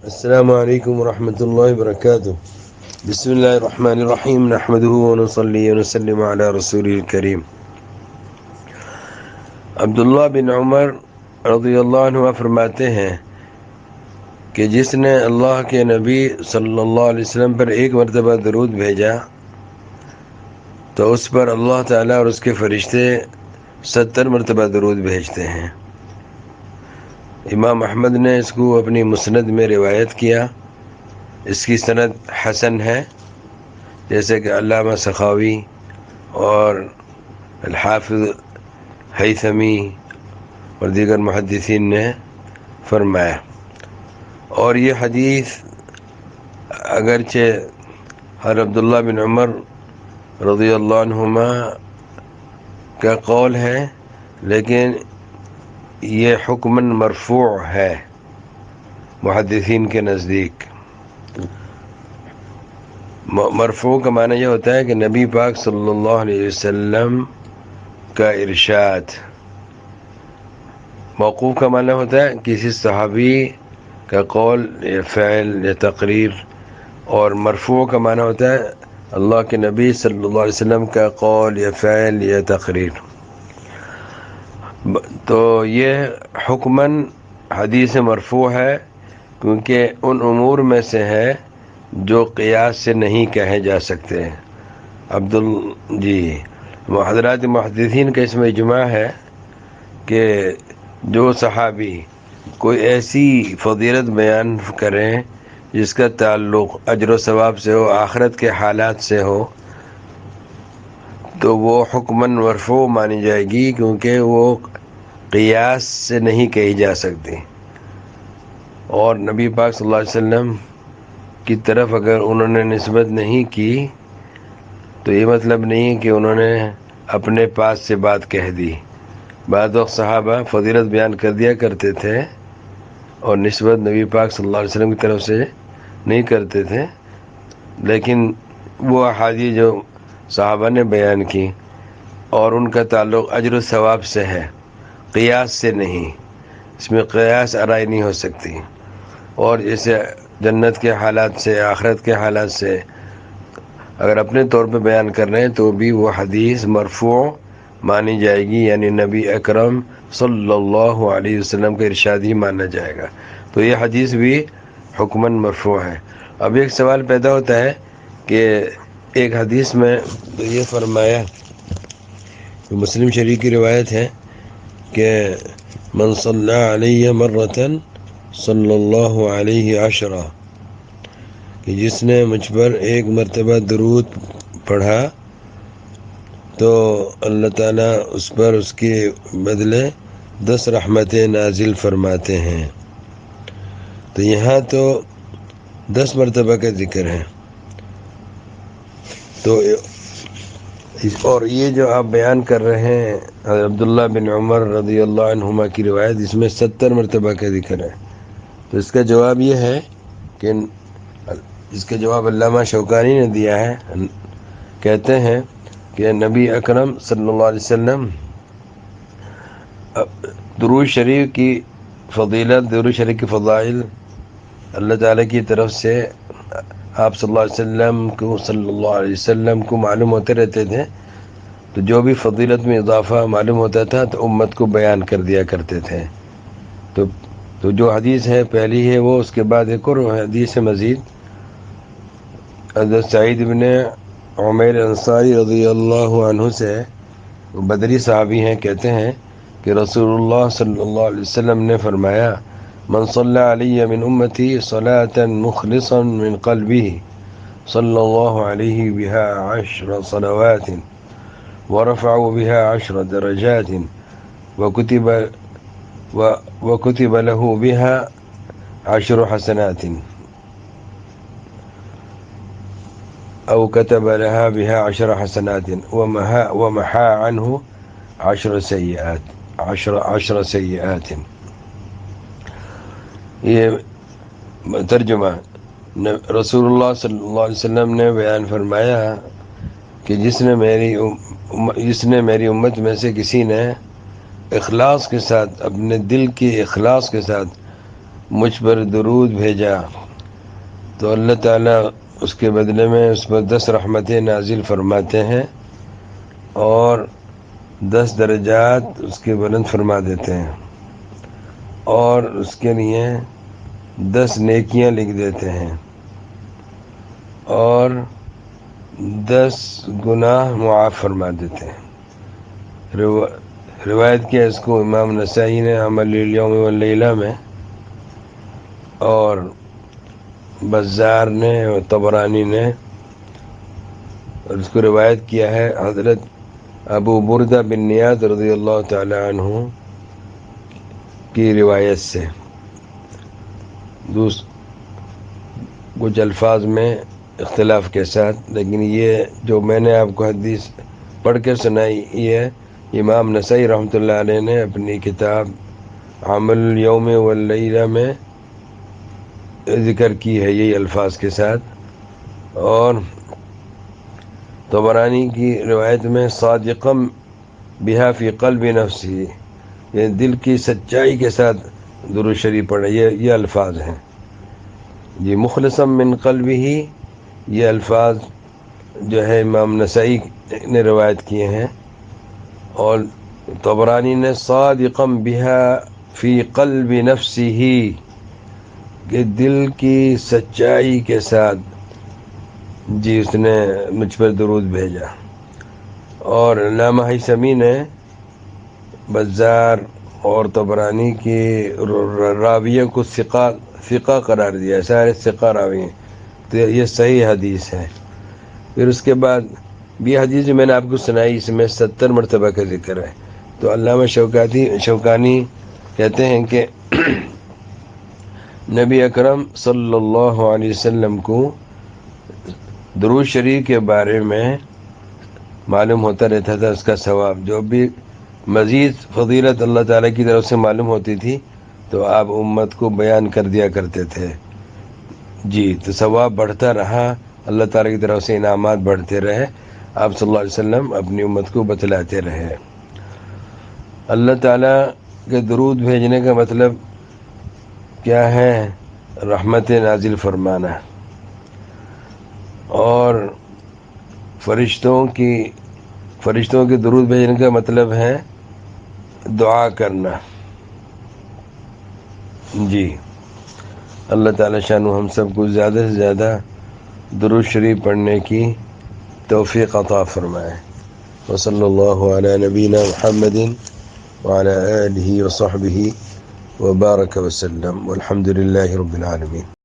السلام علیکم ورحمۃ اللہ وبرکاتہ. بسم اللہ الرحمن الرحیم نحمده ونصلی ونسلم علی رسول الکریم. عبداللہ بن عمر رضی اللہ عنہ فرماتے ہیں کہ جس نے اللہ کے نبی صلی اللہ علیہ وسلم پر ایک مرتبہ درود بھیجا تو اس پر اللہ تعالیٰ اور اس کے فرشتے 70 مرتبہ درود بھیجتے ہیں. امام احمد نے اس کو اپنی مسند میں روایت کیا. اس کی سند حسن ہے، جیسے کہ علامہ سخاوی اور الحافظ ہیثمی اور دیگر محدثین نے فرمایا. اور یہ حدیث اگرچہ عبداللہ بن عمر رضی اللہ عنہما کا قول ہے، لیکن یہ حکماً مرفوع ہے محدثین کے نزدیک. مرفوع کا معنی یہ ہوتا ہے کہ نبی پاک صلی اللہ علیہ وسلم کا ارشاد. موقوف کا معنی ہوتا ہے کسی صحابی کا قول یا فعل یا تقریر، اور مرفوع کا معنی ہوتا ہے اللہ کے نبی صلی اللہ علیہ وسلم کا قول یا فعل یا تقریر. تو یہ حکماً حدیث مرفوع ہے، کیونکہ ان امور میں سے ہے جو قیاس سے نہیں کہے جا سکتے. حضرات محدثین کا اس میں اجماع ہے کہ جو صحابی کوئی ایسی فضیلت بیان کریں جس کا تعلق اجر و ثواب سے ہو، آخرت کے حالات سے ہو، تو وہ حکماً مرفوع مانی جائے گی، کیونکہ وہ قیاس سے نہیں کہی جا سکتی. اور نبی پاک صلی اللہ علیہ وسلم کی طرف اگر انہوں نے نسبت نہیں کی تو یہ مطلب نہیں کہ انہوں نے اپنے پاس سے بات کہہ دی. بعض وقت صحابہ فضیلت بیان کر دیا کرتے تھے اور نسبت نبی پاک صلی اللہ علیہ وسلم کی طرف سے نہیں کرتے تھے، لیکن وہ احادیث جو صحابہ نے بیان کی اور ان کا تعلق اجر و ثواب سے ہے، قیاس سے نہیں. اس میں قیاس آرائی نہیں ہو سکتی. اور جیسے جنت کے حالات سے، آخرت کے حالات سے اگر اپنے طور پہ بیان کر رہے ہیں تو بھی وہ حدیث مرفوع مانی جائے گی، یعنی نبی اکرم صلی اللہ علیہ وسلم کا ارشاد ہی مانا جائے گا. تو یہ حدیث بھی حکماً مرفوع ہے. اب ایک سوال پیدا ہوتا ہے کہ ایک حدیث میں تو یہ فرمایا، مسلم شریف کی روایت ہے کہ من صلی علیہ مرتن صلی اللہ علیہ عشرہ، کہ جس نے مجھ پر ایک مرتبہ درود پڑھا تو اللہ تعالیٰ اس پر اس کے بدلے 10 رحمتیں نازل فرماتے ہیں. تو یہاں تو 10 مرتبہ کا ذکر ہے. تو اور یہ جو آپ بیان کر رہے ہیں عبداللہ بن عمر رضی اللہ عنہما کی روایت، اس میں 70 مرتبہ کا ذکر ہے. تو اس کا جواب یہ ہے کہ اس کا جواب علامہ شوکانی نے دیا ہے. کہتے ہیں کہ نبی اکرم صلی اللہ علیہ وسلم درود شریف کی فضیلت، درود شریف کی فضائل اللہ تعالیٰ کی طرف سے آپ صلی اللہ علیہ وسلم کو معلوم ہوتے رہتے تھے. تو جو بھی فضیلت میں اضافہ معلوم ہوتا تھا تو امت کو بیان کر دیا کرتے تھے. تو جو حدیث ہے پہلی ہے وہ، اس کے بعد ایک اور حدیث مزید حضرت سعید بن عمیر انصاری رضی اللہ عنہ سے، بدری صحابی ہیں، کہتے ہیں کہ رسول اللہ صلی اللہ علیہ وسلم نے فرمایا، من صلی علی من امتی صلاة مخلصا من قلبه صلی اللہ علیہ بها 10 صلوات ورفعوا بها 10 درجات وكتب له بها 10 حسنات أو كتب لها بها 10 حسنات ومحى عنه 10 سيئات 10 سيئات. یہ ترجمہ رسول اللہ صلی اللہ علیہ وسلم نے بیان فرمایا کہ جس نے میری امت میں سے کسی نے اخلاص کے ساتھ، اپنے دل کی اخلاص کے ساتھ مجھ پر درود بھیجا تو اللہ تعالیٰ اس کے بدلے میں اس پر 10 رحمتیں نازل فرماتے ہیں اور 10 درجات اس کے بلند فرما دیتے ہیں اور اس کے لیے 10 نیکیاں لکھ دیتے ہیں اور 10 گناہ معاف فرما دیتے ہیں۔ روایت کیا اس کو امام نسائی نے عمل الیوم واللیلہ میں، اور بزار نے اور طبرانی نے، اور اس کو روایت کیا ہے حضرت ابو بردہ بن نیاز رضی اللہ تعالی عنہ کی روایت سے، کچھ الفاظ میں اختلاف کے ساتھ، لیکن یہ جو میں نے آپ کو حدیث پڑھ کر سنائی یہ امام نسائی رحمۃ اللہ علیہ نے اپنی کتاب عمل الیوم واللیلہ میں ذکر کی ہے یہی الفاظ کے ساتھ، اور طبرانی کی روایت میں صادقم بہا فی قلب نفسی، یہ دل کی سچائی کے ساتھ درود شریف پڑھے، یہ الفاظ ہیں جی۔ مخلصم من قلبہ، یہ الفاظ جو ہے امام نسائی نے روایت کیے ہیں، اور طبرانی نے صادقم بہا فی قلب نفسہ، کہ دل کی سچائی کے ساتھ جی اس نے مجھ پر درود بھیجا۔ اور علامہ حیثمی نے بزار اور طبرانی کی راویوں کو ثقہ قرار دیا، سارے ثقہ راوی ہیں، تو یہ صحیح حدیث ہے۔ پھر اس کے بعد بھی حدیث جو میں نے آپ کو سنائی اس میں 70 مرتبہ کا ذکر ہے، تو علامہ شوکانی کہتے ہیں کہ نبی اکرم صلی اللہ علیہ وسلم کو درود شریف کے بارے میں معلوم ہوتا رہتا تھا، اس کا ثواب، جو بھی مزید فضیلت اللہ تعالیٰ کی طرف سے معلوم ہوتی تھی تو آپ امت کو بیان کر دیا کرتے تھے جی، تو ثواب بڑھتا رہا، اللہ تعالیٰ کی طرف سے انعامات بڑھتے رہے، آپ صلی اللہ علیہ وسلم اپنی امت کو بتلاتے رہے۔ اللہ تعالیٰ کے درود بھیجنے کا مطلب کیا ہے؟ رحمت نازل فرمانا، اور فرشتوں کے درود بھیجنے کا مطلب ہے دعا کرنا جی۔ اللہ تعالیٰ شانو ہم سب کو زیادہ سے زیادہ درود شریف پڑھنے کی توفیق عطا فرمائے۔ وصلی اللہ علی نبینا محمد وعلی آلہ وصحبہ وبارک وسلم، والحمد للہ رب العالمین۔